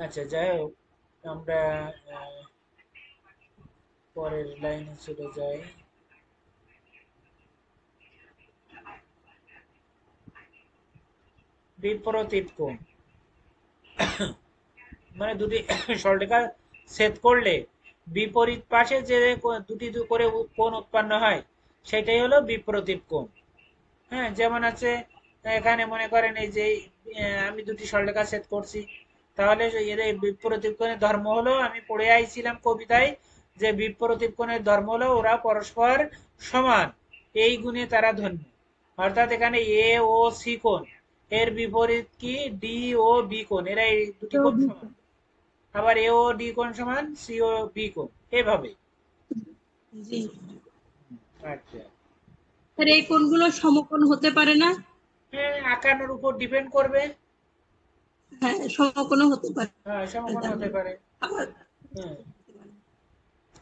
আচ্ছা, যাই হোক, আমরা পরের লাইনে চলে যাই। বিপরীত কোণ মানে দুটি সরলরেখা ছেদ করলে বিপরীত পাশে যে দুটি করে কোণ উৎপন্ন হয় সেটাই হলো বিপরীত কোণ। হ্যাঁ, যেমন আছে এখানে মনে করেন এই যে আমি দুটি সরলরেখা ছেদ করছি, তাহলে এর বিপরীত কোণের ধর্ম হলো, আমি পড়ে আইছিলাম কবিতায় যে বিপরীত কোণের ধর্ম হলো ওরা পরস্পর সমান, এই গুণে তারা ধন্য। অর্থাৎ এখানে এ ও সি কোণ এর বিপরীত কি ডি ও বি কোণ, এরা এই দুটি কোণ সমান। আবার এ ও ডি কোণ সমান সি ও বি কোণ, এভাবে। জি। আচ্ছা, আর এই কোণগুলো সমকোণ হতে পারে না? হ্যাঁ, আঁকানোর উপর ডিপেন্ড করবে। হ্যাঁ, সমকোণও হতে পারে। হ্যাঁ, সমকোণ হতে পারে। আবার হ্যাঁ।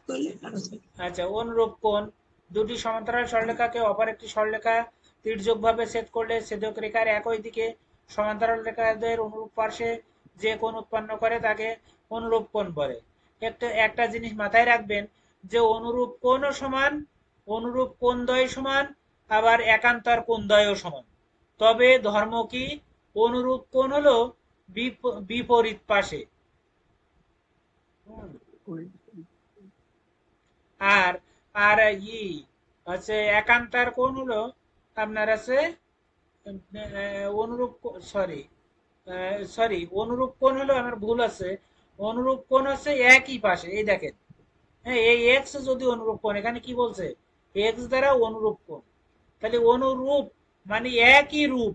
করলে আরো চাই। আচ্ছা, অনুরূপ কোণ দুটি সমান্তরাল সরলরেখাকে অপর একটি সরলরেখা তির্যকভাবে ছেদ করলে ছেদক রেখার একই দিকে সমান্তরাল রেখাদের অনুরূপ পার্শ্বে যে কোণ উৎপন্ন করে তাকে অনুরূপ কোণ বলে। একটা একটা জিনিস মাথায় রাখবেন যে অনুরূপ কোণও সমান, অনুরূপ কোণদ্বয় সমান, আবার একান্তর কোণদ্বয়ও সমান। তবে ধর্ম কি? অনুরূপ কোণ হলো বিপরীত পাশে। হুম। আর আর ই হচ্ছে একান্তার কোণ হলো আপনার আছে অনুরূপ, সরি সরি, অনুরূপ কোণ হলো, আমার ভুল আছে, অনুরূপ কোণ হচ্ছে একই পাশে, এই দেখেন। হ্যাঁ, এই এক্স যদি অনুরূপ কোণ, এখানে কি বলছে, এক্স দ্বারা অনুরূপ কোণ, তাহলে অনুরূপ মানে একই রূপ।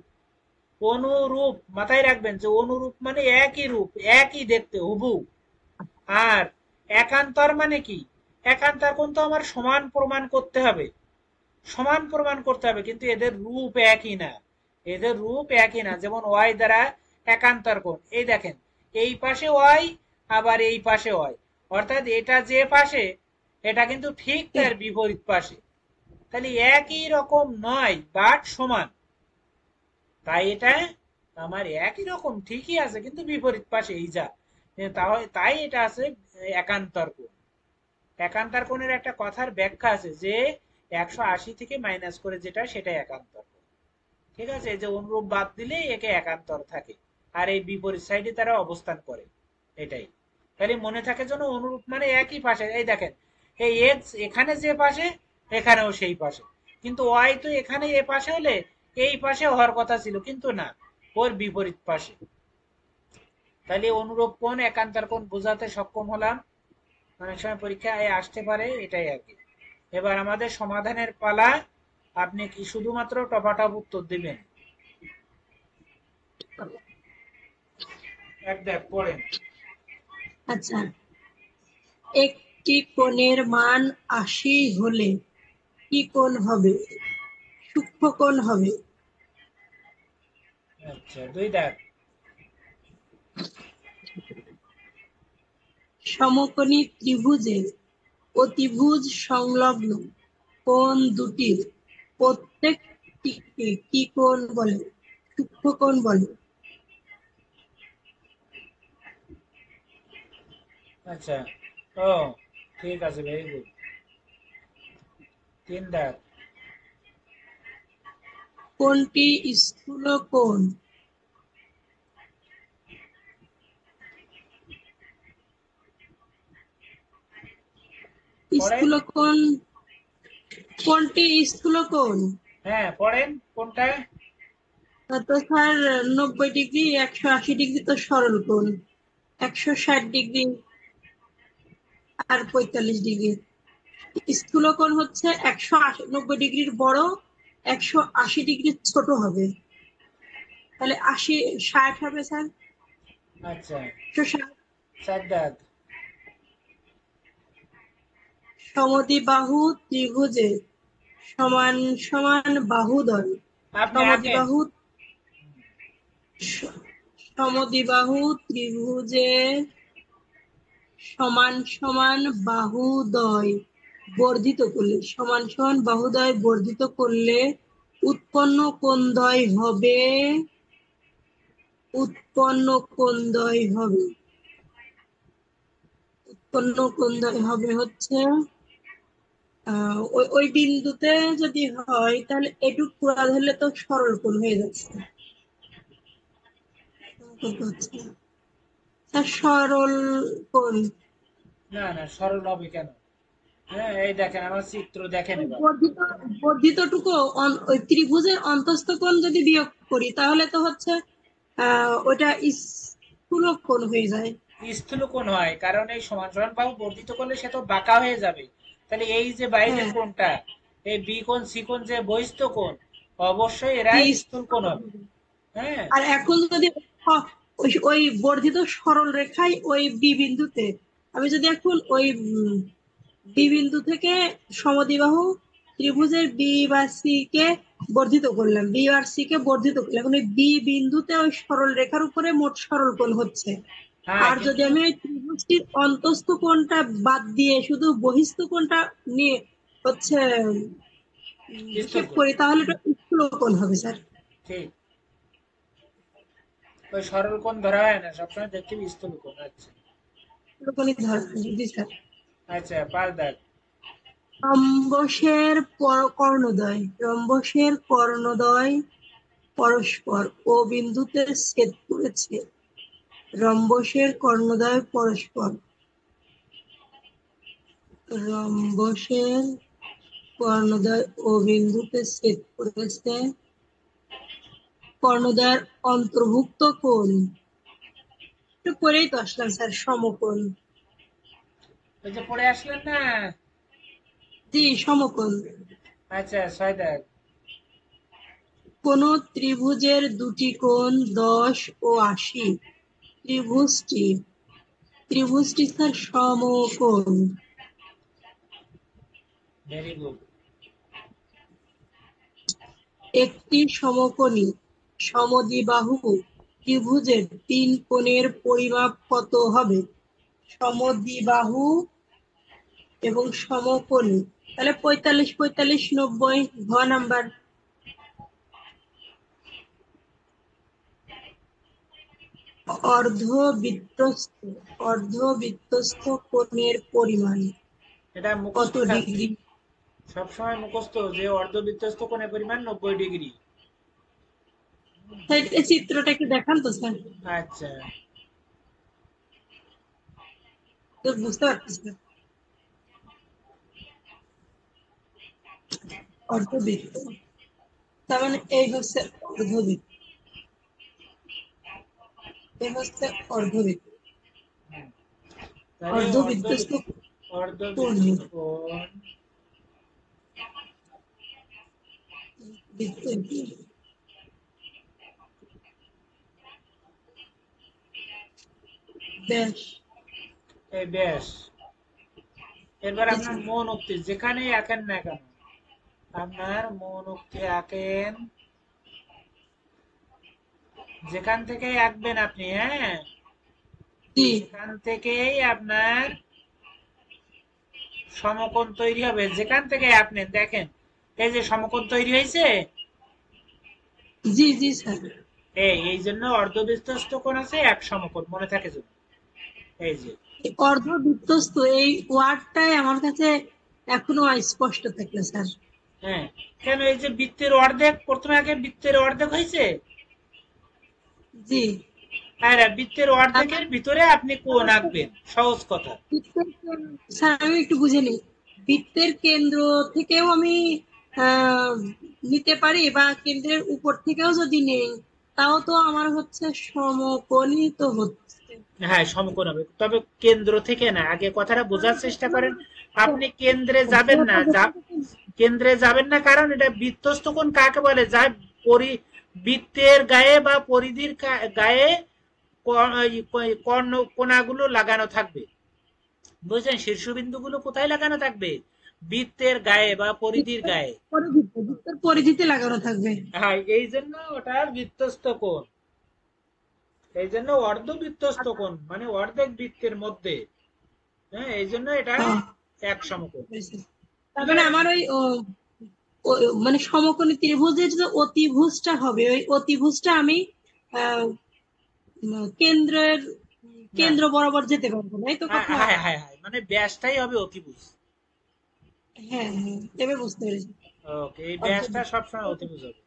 অনুরূপ মাথায় রাখবেন যে অনুরূপ মানে একই রূপ, একই দেখতে হুবহু। আর একান্তর মানে কি? একান্তর কোণ তো আমার সমান প্রমাণ করতে হবে, সমান প্রমাণ করতে হবে, কিন্তু এদের রূপ একই না, এদের রূপ একই না। যেমন ওয়াই দ্বারা একান্তর কোণ, এই দেখেন, এই পাশে ওয়াই, আবার এই পাশে ওয়াই, অর্থাৎ এটা যে পাশে এটা কিন্তু ঠিক তার বিপরীত পাশে, তাহলে একই রকম নয় বাট সমান। তাই এটা আমার একই রকম ঠিকই আছে কিন্তু বিপরীত পাশে এই যা, তাই এটা আছে একান্তর কোণ। একান্তর কোণের একটা কথার ব্যাখ্যা আছে যে 180 থেকে মাইনাস করে যেটা সেটা একান্তর কোণ। ঠিক আছে, এই যে অনুরূপ বাদ দিলে একে একান্তর থাকে, আর এই বিপরীত সাইডে তারা অবস্থান করে, এটাই। তাহলে মনে থাকে যেন অনুরূপ মানে একই পাশে, এই দেখেন, এই এক্স এখানে যে পাশে এখানেও সেই পাশে, কিন্তু ওয়াই তো এখানে এ পাশে হলে এই পাশে হওয়ার কথা ছিল, কিন্তু না, ওর বিপরীত পাশে। তাহলে অনুরূপ কোণ একান্তর কোণ বোঝাতে সক্ষম হলাম। অনেক সময় পরীক্ষায় আসতে পারে, এটাই আর কি। এবার আমাদের সমাধানের পালা। আপনি কি শুধুমাত্র টপাটপ উত্তর দিবেন? এক দেখ পড়েন। আচ্ছা, একটি কোণের মান ৮০ হলে কি কোণ হবে? সূক্ষ্মকোণ হবে। আচ্ছা, দুই দাগ। সমকোণী ত্রিভুজের অতিভুজ সংলগ্ন কোণ দুটির প্রত্যেকটিকে কি কোণ বলে? সূক্ষ্মকোণ বলে। আচ্ছা, ও ঠিক আছে, ভেরি গুড। তিন দাগ। কোণটি স্থূল কোণ। পড়েন। স্থূল কোণ, কোণটি স্থূল কোণ। হ্যাঁ, পড়েন কোনটা? তো স্যার 90 ডিগ্রি, 180 ডিগ্রি তো সরল কোণ, 160 ডিগ্রি আর 45 ডিগ্রি। স্থূল কোণ হচ্ছে 190 ডিগ্রির বড়, 180 ডিগ্রির ছোট হবে। তাহলে 60 হবে স্যার। আচ্ছা, 160। চার দাগ। সমদ্বিবাহু ত্রিভুজের সমান সমান বাহুদ্বয়। আপনি আঁকেন। সমদ্বিবাহু সমদ্বিবাহু ত্রিভুজের সমান সমান বাহুদ্বয় বর্ধিত করলে, সমান সমান বাহুদ্বয় বর্ধিত করলে উৎপন্ন কোণদ্বয় হবে, উৎপন্ন কোণদ্বয় হবে কোণ হবে হচ্ছে ওই ওই বিন্দুতে যদি হয় তাহলে এটুক পুরা ধরলে তো সরল কোণ হয়ে যাচ্ছে। কত হচ্ছে? স্যার সরল কোণ না না, সরল হবে কেন? হ্যাঁ, এই দেখেন আমার চিত্র দেখেন ওই এবার। বর্ধিতটুকু ওই ত্রিভুজের অন্তঃস্থ কোণ যদি বিয়োগ করি তাহলে তো হচ্ছে ওটা স্থূলক কোণ হয়ে যায়। স্থূল কোণ হয়, কারণ এই সমান সমান বাহু বর্ধিত করলে সে তো বাঁকা হয়ে যাবে। তাহলে এই যে বাইরের হ্যাঁ, কোণটা, এই বি কোণ সি কোণ যে বহিস্থ কোণ, অবশ্যই জি, এরাই স্থূল স্থূল কোণ কোণ হবে। হবে। হ্যাঁ। আর এখন যদি ওই ওই বর্ধিত সরল রেখায় ওই বি বিন্দুতে আমি যদি এখন ওই বি বিন্দু থেকে সমদ্বিবাহু ত্রিভুজের বি বা সি কে বর্ধিত করলাম, বি আর সি কে বর্ধিত করলাম, এখন ওই বি বিন্দুতে ওই সরল রেখার উপরে মোট সরল কোণ হচ্ছে। হ্যাঁ আর যদি কিন্তু আমি ওই ত্রিভুজটির অন্তঃস্থ কোণটা বাদ দিয়ে শুধু বহিস্থ কোণটা নিয়ে হচ্ছে স্থূল হিসেব কোণ। করি তাহলে এটা স্থূল কোণ হবে স্যার। ঠিক। ওই সরল কোণ ধরা হয় না, সবসময় দেখতে স্থূল কোণ। আচ্ছা। স্থূল কোণই ধরা হয়। জি স্যার। আচ্ছা, 5 দাগ। রম্বসের কর্ণদ্বয় পরস্পর ও বিন্দুতে ছেদ করেছে। রম্বসের কর্ণদ্বয় পরস্পর রম্বসের কর্ণদ্বয় ও বিন্দুতে ছেদ করেছে। কর্ণদ্বয়ের অন্তর্ভুক্ত কোণ একটু করেই তো আসলাম স্যার, সমকোণ। ওই যে পড়ে আসলেন না। জি, সমকোণ। আচ্ছা, 6 দাগ। কোন ত্রিভুজের দুটি কোণ 10 ও 80। ত্রিভুজটি ত্রিভুজটি স্যার সমকোণ। Very good. একটি সমকোণী সমদ্বিবাহু ত্রিভুজের 3 কোণের পরিমাপ কত হবে? সমদ্বিবাহু এবং সমকোণী, তাহলে 45 45 90 ঘ নাম্বার। অর্ধবৃত্তস্থ অর্ধবৃত্তস্থ কোণের পরিমাণ এটা কত মুখস্থ থাকবে, ডিগ্রি? সবসময় মুখস্থ যে অর্ধবৃত্তস্থ কোণের পরিমাণ 90 ডিগ্রি। এই চিত্রটা একটু দেখান তো স্যার, আচ্ছা। তো বুঝতে পারতেছি না। অর্ধবৃত্ত, তার মানে এই হচ্ছে অর্ধবৃত্ত, এই হচ্ছে অর্ধবৃত্ত। হুম। তাহলে অর্ধবৃত্তস্থ কোণ অর্ধবৃত্ত কোণ বৃত্তের ব্যাস। এই ব্যাস। এবার জি আপনার স্যার। মন উক্তি যেখানেই আঁকেন না কেন, আপনার মন উক্তি আঁকেন, যেখান থেকেই আঁকবেন আপনি, হ্যাঁ, জি, সেখান থেকেই আপনার সমকোণ তৈরি হবে। যেখান থেকে আপনি দেখেন, এই যে সমকোণ তৈরি হয়েছে, জি, জি স্যার। এই জন্য অর্ধবৃত্তস্থ কোণ আছে এক সমকোণ, মনে থাকে যদি। এই যে, অর্ধবৃত্তস্থ এই ওয়ার্ডটাই আমার কাছে এখনো স্পষ্ট থাকে স্যার। হ্যাঁ, কেন এই যে বৃত্তের অর্ধেক, প্রথমে আগে বৃত্তের অর্ধেক হয়েছে, জি, আর বৃত্তের তার অর্ধেকের মানে ভিতরে আপনি কোণ আঁকবেন, সহজ কথা। স্যার আমি একটু বুঝে নিই, বৃত্তের কেন্দ্র থেকেও আমি আহ নিতে পারি বা কেন্দ্রের উপর থেকেও যদি নেই তাও তো আমার হচ্ছে সমকোণই তো হচ্ছে। হ্যাঁ, সমকোণ হবে, তবে কেন্দ্র থেকে না, আগে কথাটা বোঝার চেষ্টা করেন। আপনি কেন্দ্রে যাবেন না, কেন্দ্রে যাবেন না, কারণ এটা বৃত্তস্থ কোণ কাকে বলে, যা বৃত্তের গায়ে বা পরিধির গায়ে কর্ণ কোণাগুলো লাগানো থাকবে। বুঝলেন, শীর্ষবিন্দুগুলো কোথায় লাগানো থাকবে? বৃত্তের গায়ে বা পরিধির গায়ে। বৃত্তের পরিধিতে লাগানো থাকবে। হ্যাঁ, এই জন্য ওটা বৃত্তস্থ কোণ। এই জন্য অর্ধবৃত্তস্থ কোণ মানে অর্ধেক বৃত্তের মধ্যে। হ্যাঁ, এই জন্য এটা হ্যাঁ, এক সমকোণ। বুঝেছি। তার মানে ক্লিয়ার? আমার ওই মানে সমকোণী ত্রিভুজের যে অতিভুজটা হবে ওই অতিভুজটা আমি আহ কেন্দ্রের না, কেন্দ্র বরাবর যেতে পারবো না, এই তো হ্যাঁ কথা। হ্যাঁ হ্যাঁ হ্যাঁ, মানে ব্যাসটাই হবে অতিভুজ। হ্যাঁ হ্যাঁ, এবার বুঝতে পেরেছি। ওকে, এই ব্যাসটা অর্ধবৃত্ত। সবসময় অতিভুজ হবে।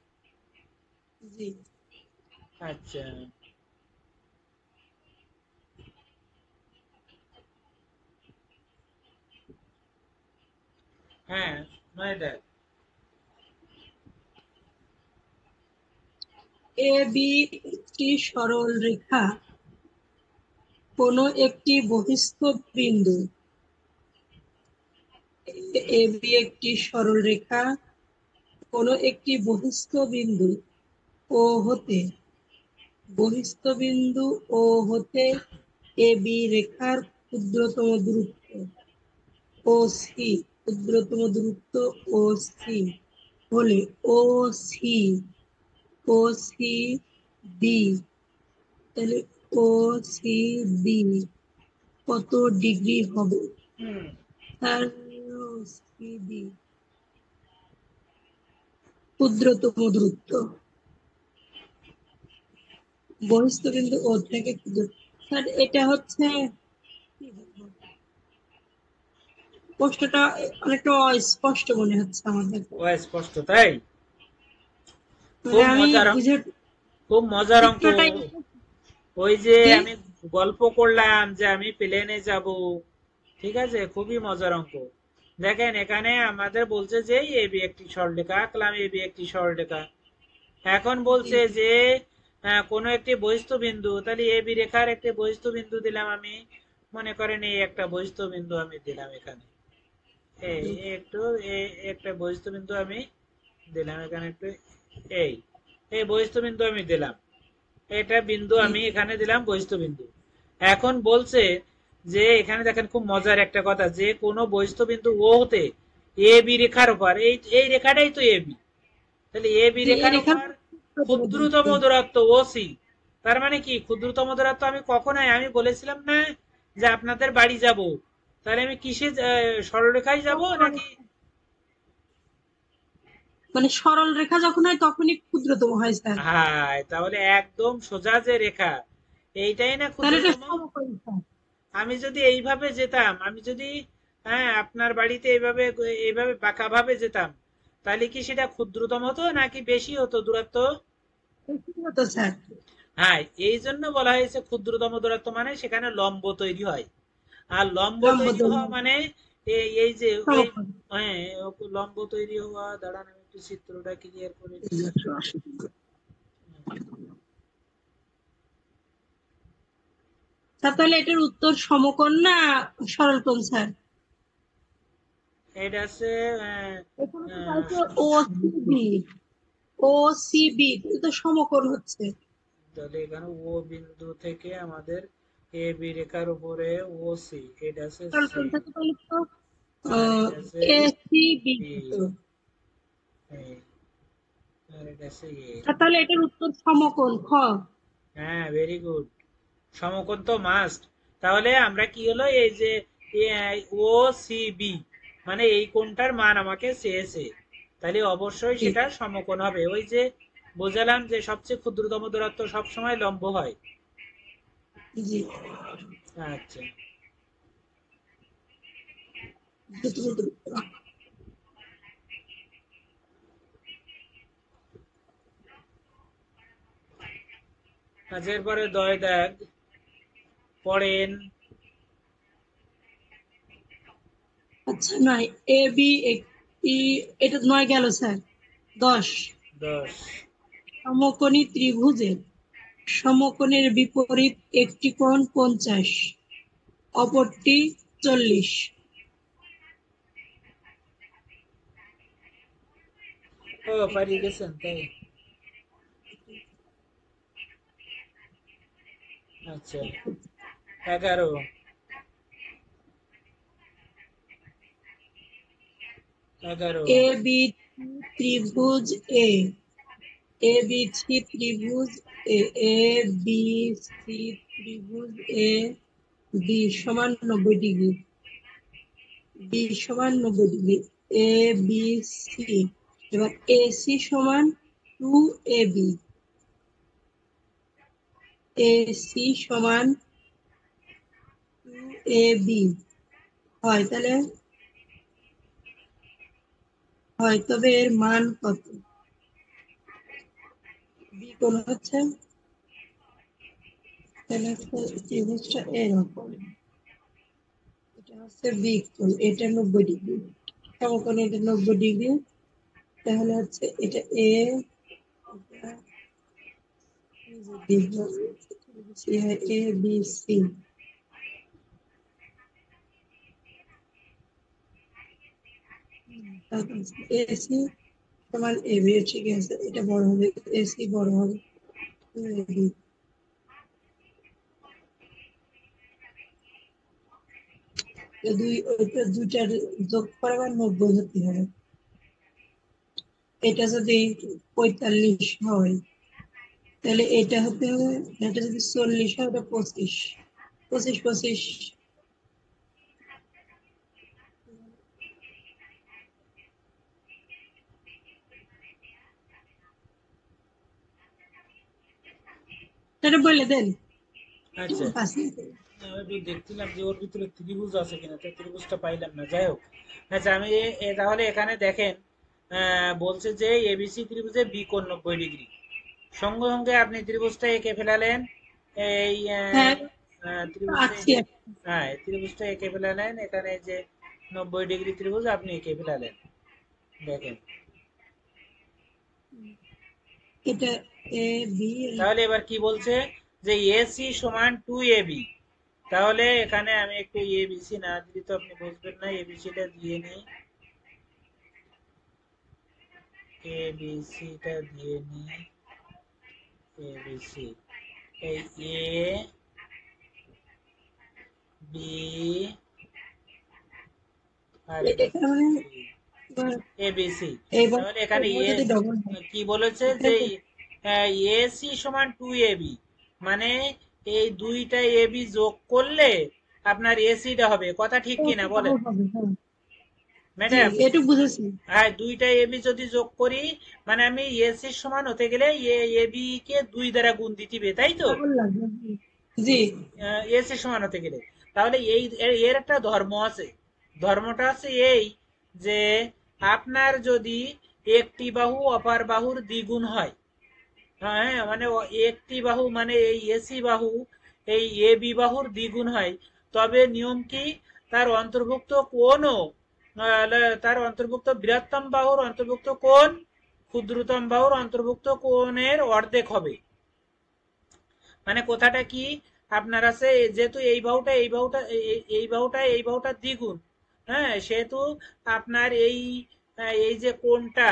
জি। আচ্ছা, হ্যাঁ, নয় দেখ। এ বি একটি সরল রেখা, কোনো একটি বহিস্থ বিন্দু। এ বি একটি সরল রেখা, কোনো একটি বহিস্থ বিন্দু ও হতে, বহিস্থ বিন্দু ও হতে এ বি রেখার ক্ষুদ্রতম দূরত্ব ও সি, ক্ষুদ্রতম দূরত্ব ও সি হলে ও সি, ও সি বি, তাহলে ও সি বি কত ডিগ্রি হবে? হুম, তার ও সি বি ক্ষুদ্রতম দূরত্ব, বহিস্থ বিন্দু ও থেকে ক্ষুদ্র। স্যার এটা হচ্ছে কি বলবো? প্রশ্নটা অনেকটা অস্পষ্ট মনে হচ্ছে আমাদের। ও স্পষ্ট তাই? মানে খুব আমি মজার, বুঝে খুব মজার অঙ্ক। চিত্রটাই। ওই যে জি। আমি গল্প করলাম যে আমি প্লেনে যাব, ঠিক আছে, খুবই মজার অঙ্ক। দেখেন এখানে আমাদের বলছে যে এবি একটি সরলরেখা, আঁকলাম এবি একটি সরলরেখা। এখন জি বলছে যে কোনো একটি বহিস্থ বিন্দু, তাহলে এবি রেখার একটি বহিস্থ বিন্দু দিলাম আমি। মনে করেন এই একটা বহিস্থ বিন্দু আমি দিলাম এখানে, এই জি এই একটু একটা বহিস্থ বিন্দু আমি দিলাম এখানে একটু, এই এই বহিস্থ বিন্দু আমি দিলাম, এটা বিন্দু জি আমি এখানে দিলাম বহিস্থ বিন্দু। এখন বলছে যে এখানে দেখেন খুব মজার একটা কথা, যে কোনো বহিস্থ বিন্দু ও হতে এ বি রেখার উপর, এই এই রেখাটাই তো এ বি, তাহলে এ বি জি, এই রেখার রেখার উপর ক্ষুদ্রতম দূরত্ব। ক্ষুদ্রতম দূরত্ব ও সি। তার মানে কি ক্ষুদ্রতম দূরত্ব আমি কখনোই, আমি বলেছিলাম না যে আপনাদের বাড়ি যাব, তাহলে আমি কিসে সরলরেখায় যাব নাকি? মানে সরল রেখা যখন হয় তখনই ক্ষুদ্রতম হয় স্যার। হ্যাঁ, তাহলে একদম সোজা যে রেখা, এইটাই না তাহলে এটা ক্ষুদ্রতম। সমকোণী স্যার। আমি যদি এইভাবে যেতাম, আমি যদি, হ্যাঁ, আপনার বাড়িতে এইভাবে এইভাবে বাঁকা ভাবে যেতাম, তাহলে কি সেটা ক্ষুদ্রতম হতো নাকি বেশি হতো দূরত্ব? বেশি হতো স্যার। হ্যাঁ, এই জন্য বলা হয়েছে ক্ষুদ্রতম দূরত্ব, মানে সেখানে লম্ব তৈরি হয়। আর লম্ব লম্ব তৈরি হওয়া দৈর্ঘ্য মানে এই যে ওই, সমকোণ। হ্যাঁ, লম্ব তৈরি হওয়া, দাঁড়ান আমি একটু চিত্রটা ক্লিয়ার করে নিই। 180 স্যার, তাহলে এটার উত্তর সমকোণ না সরল কোণ স্যার? এটা আছে এখানে তো চাইছে ও সি বি, ও সি বি তো সমকোণ হচ্ছে। তাহলে এখানে ও বিন্দু থেকে আমাদের এ বি রেখার উপরে ও সি, এটা আছে সরল সি, কোণ থাকে তাহলে তো আর এটা আছে এ সি বি বি, হতো। আর এটা আছে এ। স্যার, তাহলে এটার উত্তর সমকোণ খ। হ্যাঁ, ভেরি গুড, সমকোণ তো মাস্ট। তাহলে আমরা কি হলো এই যে ও সি বি, মানে এই কোণটার মান আমাকে চেয়েছে, তাহলে অবশ্যই জি সেটা সমকোণ হবে। ওই যে বোঝালাম যে সবচেয়ে ক্ষুদ্রতম দূরত্ব সবসময় লম্ব হয়। জি। আচ্ছা, আচ্ছা, এরপরে দয় দাগ পড়েন। আচ্ছা নয়, এ বি একটি, এটা 9 গেল স্যার। 10, 10, সমকোণী ত্রিভুজের সমকোণের বিপরীত একটি কোণ 50, অপরটি 40। ও পারি গেছেন তাই? আচ্ছা, 11, 11, এ বি ত্রিভুজ এ, এ বি সি ত্রিভুজ এ, এ বি সি ত্রিভুজ এ বি সমান 90 ডিগ্রি, বি সমান 90 ডিগ্রি, এ বি সি। এবার এ সি সমান 2 এ বি, এ সি সমান 2ab হয়, তাহলে হয়, তবে এর মান কত? বি কোণ হচ্ছে, তাহলে ত্রিভুজটা এরকম, এটা হচ্ছে বি কোণ, এটা 90 ডিগ্রি, সমকোণ এটা 90 ডিগ্রি, তাহলে হচ্ছে এটা এ, এ বি সি, এসি সমান এবি, ঠিক আছে, এটা বড় হবে, এসি বড় হবে, এবি, দুইটার যোগ করে আবার 90 হতে হবে। এটা যদি 45 হয়, তাহলে এটা হতে হবে, এটা যদি 40 হয়, ওটা 25, 25 25, এটা বলে দেন। আচ্ছা, পাঁচ আমি একটু দেখছিলাম যে ওর ভিতরে ত্রিভুজ আছে কিনা, তো ত্রিভুজটা পাইলাম না, যাই হোক। আচ্ছা, আমি তাহলে এখানে দেখেন, বলছে যে এবিসি ত্রিভুজে বি কোণ 90 ডিগ্রি, সঙ্গে সঙ্গে আপনি ত্রিভুজটা এঁকে ফেলালেন। এই হ্যাঁ, ত্রিভুজটা আছি এখন। হ্যাঁ, এই ত্রিভুজটা এঁকে ফেলালেন, এখানে যে 90 ডিগ্রি ত্রিভুজ আপনি এঁকে ফেলালেন, দেখেন। এটা এ বি, তাহলে এবার কি বলছে যে এসি সমান 2ab, তাহলে এখানে আমি একটু এবিসি না দিলে তো আপনি বুঝবেন না, এবিসিটা দিয়ে নিই, এবিসিটা দিয়ে নিই, এবিসি, এই এ বি আর এটা এখানে এবিসি। এইবার তাহলে এখানে যদি ডবল হয়, কি বলেছে যে এসি সমান 2ab, মানে এই দুইটা এবি যোগ করলে আপনার এসিটা হবে, কথা ঠিক কিনা বলেন হবে, হ্যাঁ, জি, ম্যাডাম? এটুকু বুঝেছি। হ্যাঁ, দুইটা এবি যদি যোগ করি, মানে আমি এসির সমান হতে গেলে এবি কে 2 দ্বারা গুণ দিতে, তাই তো? কেমন লাগবে? জি, এসির সমান হতে গেলে, তাহলে এই এর একটা ধর্ম আছে, ধর্মটা আছে এই যে আপনার যদি একটি বাহু অপর বাহুর দ্বিগুণ হয়, হ্যাঁ, মানে একটি বাহু মানে এই এসি বাহু এই এ বি বাহুর দ্বিগুণ হয়, তবে নিয়ম কি, তার অন্তর্ভুক্ত কোণও তার অন্তর্ভুক্ত বৃহত্তম বাহুর অন্তর্ভুক্ত কোণ ক্ষুদ্রতম বাহুর অন্তর্ভুক্ত কোণের অর্ধেক হবে। মানে কথাটা কি, আপনার আছে যেহেতু এই বাহুটা দ্বিগুণ, হ্যাঁ, সেহেতু আপনার এই যে কোণটা,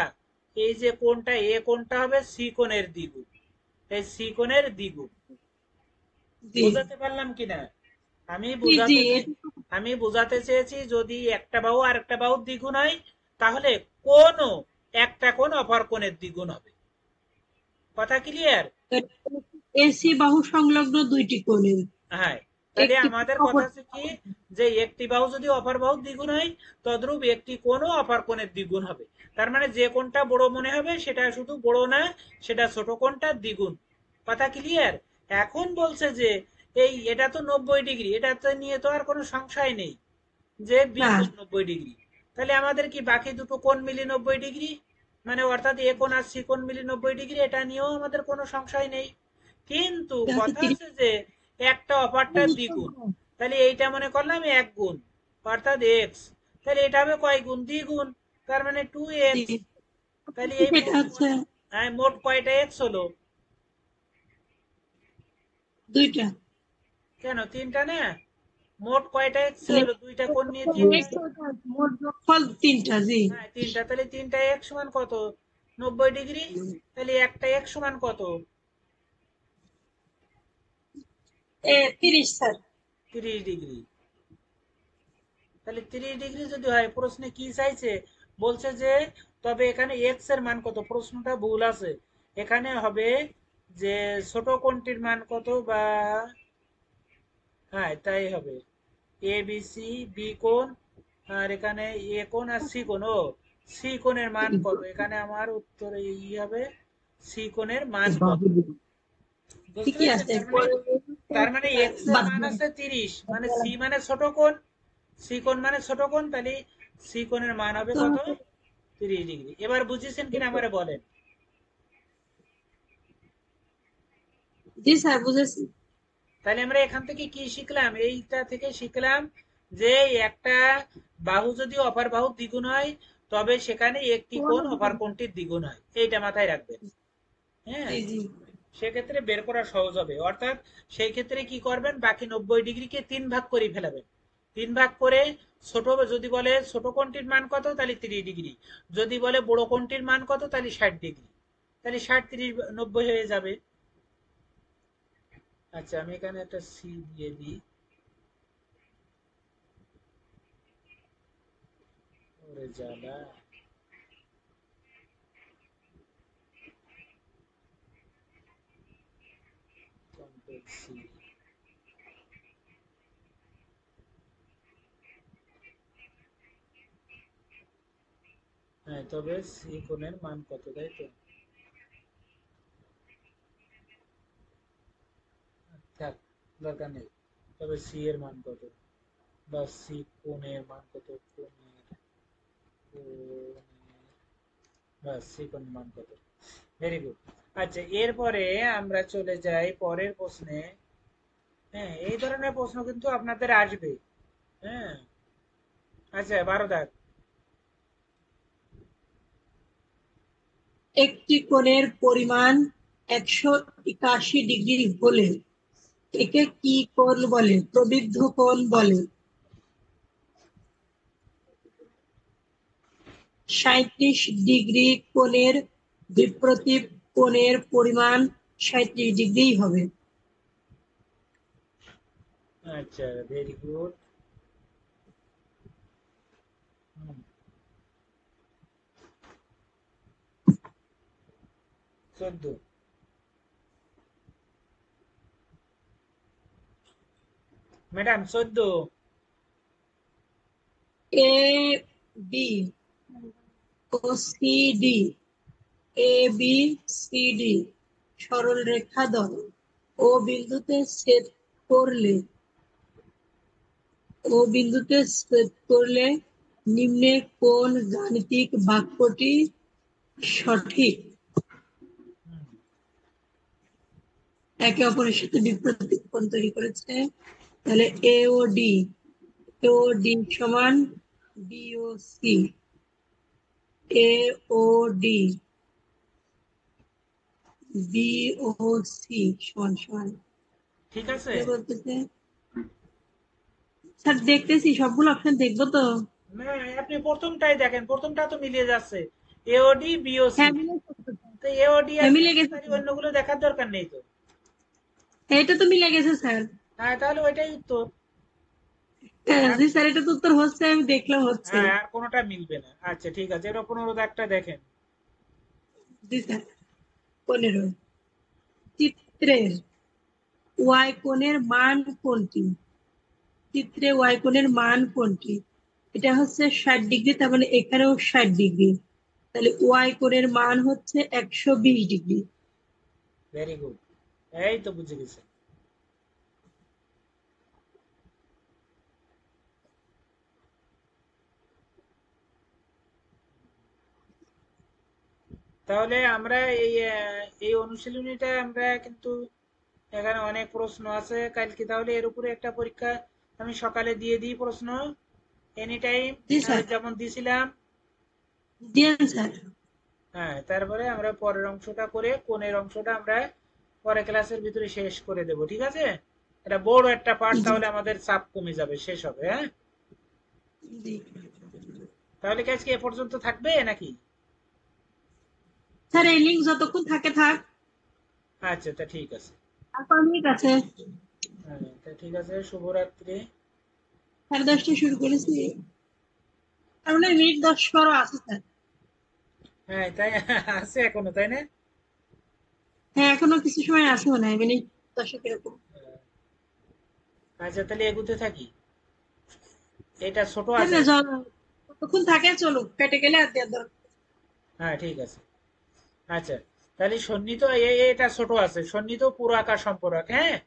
এ কোণটা হবে সি কোণের দ্বিগুণ, এই সি কোণের দ্বিগুণ। জি, বোঝাতে পারলাম কিনা? আমি জি, জি, বোঝাতে আমি বোঝাতে চেয়েছি যদি একটা বাহু আর একটা বাহুর দ্বিগুণ হয়, তাহলে কোনও একটা কোণ অপর কোণের দ্বিগুণ হবে, কথা ক্লিয়ার? এসি বাহু সংলগ্ন দুইটি কোণের হ্যাঁ, তাহলে একটি আমাদের অপর, কথা হচ্ছে কি, যে একটি বাহু যদি অপর বাহুর দ্বিগুণ হয়, তদ্রূপ একটি কোণও অপর কোণের দ্বিগুণ হবে। তার মানে যে কোণটা বড় মনে হবে সেটা শুধু বড় না, সেটা ছোট কোণটার দ্বিগুণ, কথা ক্লিয়ার? এখন বলছে যে এটা তো 90 ডিগ্রি, এটাতে নিয়ে তো আর কোনো সংশয় নেই যে বি না, কোণ 90 ডিগ্রি, তাহলে আমাদের কি বাকি দুটো কোণ মিলি 90 ডিগ্রি, মানে অর্থাৎ এ কোণ আর সি কোণ মিলি 90 ডিগ্রি, এটা নিয়েও আমাদের কোনো সংশয় নেই। কিন্তু এটা হচ্ছে কথা 30, আছে যে একটা অপরটার দ্বিগুণ, তাহলে এইটা মনে করলাম 1 গুণ, অর্থাৎ এক্স, তাহলে এটা হবে কয় গুণ, দ্বিগুণ, তার মানে 2x। জি, তাহলে এই এটা হচ্ছে মোট কয়টা এক্স হলো? দুইটা, কেন তিনটা না, মোট কয়টা এক্স তাহলে হলো, দুইটা কোণ নিয়ে তিনটা, মোট যোগফল 3টা, জি, হ্যাঁ তিনটা, তাহলে তিনটা এক্স সমান কত, 90 ডিগ্রি, তাহলে একটা এক্স সমান কত, 30 স্যার। 30 ডিগ্রি। তাহলে 30 ডিগ্রি যদি হয়, প্রশ্নে কি চাইছে, বলছে যে তবে এখানে এক্স এর মান কত, প্রশ্নটা ভুল আছে, এখানে হবে যে ছোট কোণটির মান কত, বা হ্যাঁ তাই হবে, এ বি সি বি কোণ, আর এখানে এ কোণ আর সি কোণ, ও সি কোণের মান কত, এখানে আমার উত্তর এই হবে, সি কোণের মান কত, বুঝতে ঠিকই পেরেছেন? আছে। তার মানে এক্স এর বাদ মান দাও। আছে 30, মানে সি মানে ছোট কোণ, সি কোণ মানে ছোট কোণ, তাহলে সি কোণের মান হবে তো কত? 30 ডিগ্রি। এবার বুঝেছেন কিনা আমারে বলেন। জি স্যার, বুঝেছি। তাহলে আমরা এখান থেকে কি শিখলাম? এইটা থেকে শিখলাম যে একটা বাহু যদি অপর বাহুর দ্বিগুণ হয়, তবে সেখানে একটি কোণ অপর কোণটির দ্বিগুণ হয়। এইটা মাথায় রাখবেন। হ্যাঁ, জি জি। সেক্ষেত্রে বের করা সহজ হবে। অর্থাৎ সেই ক্ষেত্রে কি করবেন, বাকি 90 ডিগ্রিকে 3 ভাগ করে ফেলাবেন। 3 ভাগ করে ছোট, যদি বলে ছোট কোণটির মান কত, তাহলে 30 ডিগ্রি। যদি বলে বড় কোণটির মান কত, তাহলে 60 ডিগ্রি। তাহলে 60, 30, 90 হয়ে যাবে। আচ্ছা, আমি এখানে একটা সি দিয়ে দিই। ওরে জ্বালা। Control C. হ্যাঁ, তবে সি কোণের মান কত, তাই তো? থাক, দরকার নেই। তবে সি এর মান কত, বা সি কোণের মান কত, বা সি কোণের মান কত। Very good. আচ্ছা, এরপরে আমরা চলে যাই পরের প্রশ্নে। হ্যাঁ, এই ধরনের প্রশ্ন কিন্তু আপনাদের আসবে। হ্যাঁ, আচ্ছা, 12 দাগ। একটি কোণের পরিমাণ 181 ডিগ্রি হলে একে কি কোণ বলে? প্রবৃদ্ধ কোণ বলে। 37 ডিগ্রি কোণের বিপরীত কোণের পরিমাণ 37 ডিগ্রি হবে। আচ্ছা, very good. 14। Madam, 14। A B O C D, A B C D সরল রেখা দল ও বিন্দুতে ছেদ করলে নিম্নে কোন গাণিতিক বাক্যটি সঠিক? একে অপরের সাথে বিপরীত কোণ তৈরি করেছে। তাহলে এ ও ডি সমান বিওসি, এ ও ডি বিওসি সমান সমান। ঠিক আছে। বলতেছে স্যার, দেখতেছি সবগুলো অপশন দেখবো তো। না, আপনি প্রথমটাই দেখেন, প্রথমটা তো মিলিয়ে যাচ্ছে। AOD BOC. হ্যাঁ, মিলে গেছে। তো এওডি আর হ্যাঁ, মিলে বিওসি, গেছে তাহলে স্যার। অন্যগুলো দেখার দরকার নেই তো। এটা তো মিলে গেছে স্যার। হ্যাঁ, তাহলে ওইটাই উত্তর। হ্যাঁ, আর, জি স্যার, এটা তো উত্তর হচ্ছে, আমি দেখলাম হচ্ছে। হ্যাঁ, আর কোনোটা মিলবে না। আচ্ছা, ঠিক আছে, এটা 15 দাগটা দেখেন। জি স্যার। 15, চিত্রের ওয়াই কোণের মান কোনটি? চিত্রে ওয়াই কোণের মান কোনটি? এটা হচ্ছে 60 ডিগ্রি, তার মানে এখানেও 60 ডিগ্রি। তাহলে ওয়াই কোণের মান হচ্ছে 120 ডিগ্রি। Very good. এই তো বুঝে গেছে। তাহলে আমরা এই অনুশীলনীটা আমরা কিন্তু, এখানে অনেক প্রশ্ন আছে কালকে, তাহলে এর উপরে একটা পরীক্ষা আমি সকালে দিয়ে দিই প্রশ্ন, এনি টাইম, জি স্যার। যেমন দিছিলাম। দিয়েন স্যার। হ্যাঁ, তারপরে আমরা পরের অংশটা করে কোণের অংশটা আমরা পরে ক্লাসের ভিতরে শেষ করে দেব, ঠিক আছে? এটা বড় একটা পার্ট, জি তাহলে আমাদের চাপ কমে যাবে, শেষ হবে। হ্যাঁ, জি তাহলে কি আজকে এ পর্যন্ত থাকবে নাকি? স্যার, এই লিঙ্ক যতক্ষণ থাকে থাক। আচ্ছা, তা ঠিক আছে। তারপর মিনিট আছে। হ্যাঁ, তা ঠিক আছে, শুভরাত্রি। 10:30টায় শুরু করেছি, তার মানে মিনিট 10-12 আছে স্যার। হ্যাঁ, তাই আছে এখনো, তাই না? হ্যাঁ, এখনো কিছু সময় আছে মনে হয়, মিনিট 10 এরকম। আচ্ছা, তাহলে এগুতে থাকি। এটা ছোট হ্যাঁ আছে। না, যতক্ষণ থাকে চলো, কেটে গেলে আর দেওয়ার দরকার। হ্যাঁ, ঠিক আছে। আচ্ছা, তাহলে সন্নিহিত এটা ছোট আছে, সন্নিহিত পুরো আকার সম্পর্ক। হ্যাঁ,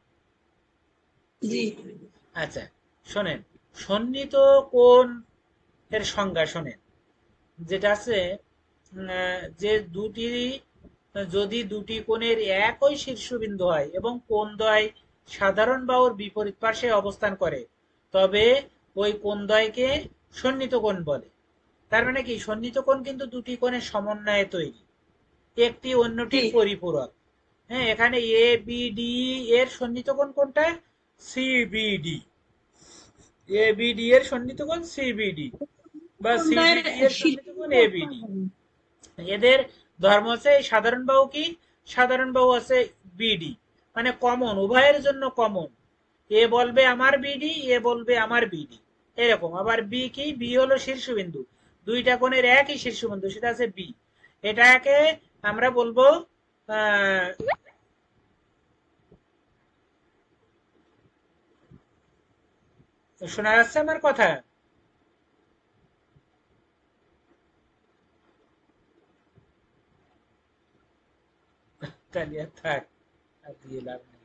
জি। আচ্ছা শোনেন, সন্নিহিত কোণ এর সংজ্ঞা শোনেন, যেটা আছে যে যদি দুটি কোণের একই শীর্ষবিন্দু হয় এবং কোণদ্বয় সাধারণ বাহুর বিপরীত পাশে অবস্থান করে, তবে ওই কোণদ্বয়কে সন্নিহিত কোণ বলে। তার মানে কি, সন্নিহিত কোণ কিন্তু দুটি কোণের সমন্বয়ে তৈরি, একটি জি। অন্যটির পরিপূরক। হ্যাঁ, এখানে এ বি ডি এর সন্নিহিত কোণ কোনটা? সিবিডি। এ বি ডি এর সন্নিহিত কোণ সিবিডি, বা কোণদ্বয়ের সিবিডি এর সন্নিহিত কোণ শীর্ষবিন্দু এবিডি। এদের ধর্ম আছে এই সাধারণ বাহু কি, সাধারণ বাহু আছে বিডি, মানে কমন, উভয়ের জন্য কমন। এ বলবে আমার বিডি, এ বলবে আমার বিডি, এরকম। আবার বি কি, বি হলো শীর্ষবিন্দু, দুইটা কোণের একই শীর্ষবিন্দু, সেটা আছে বি। এটাকে আমরা বলবো আহ শোনা যাচ্ছে আমার কথা? তাহলে আর থাক, আর দিয়ে লাভ নেই।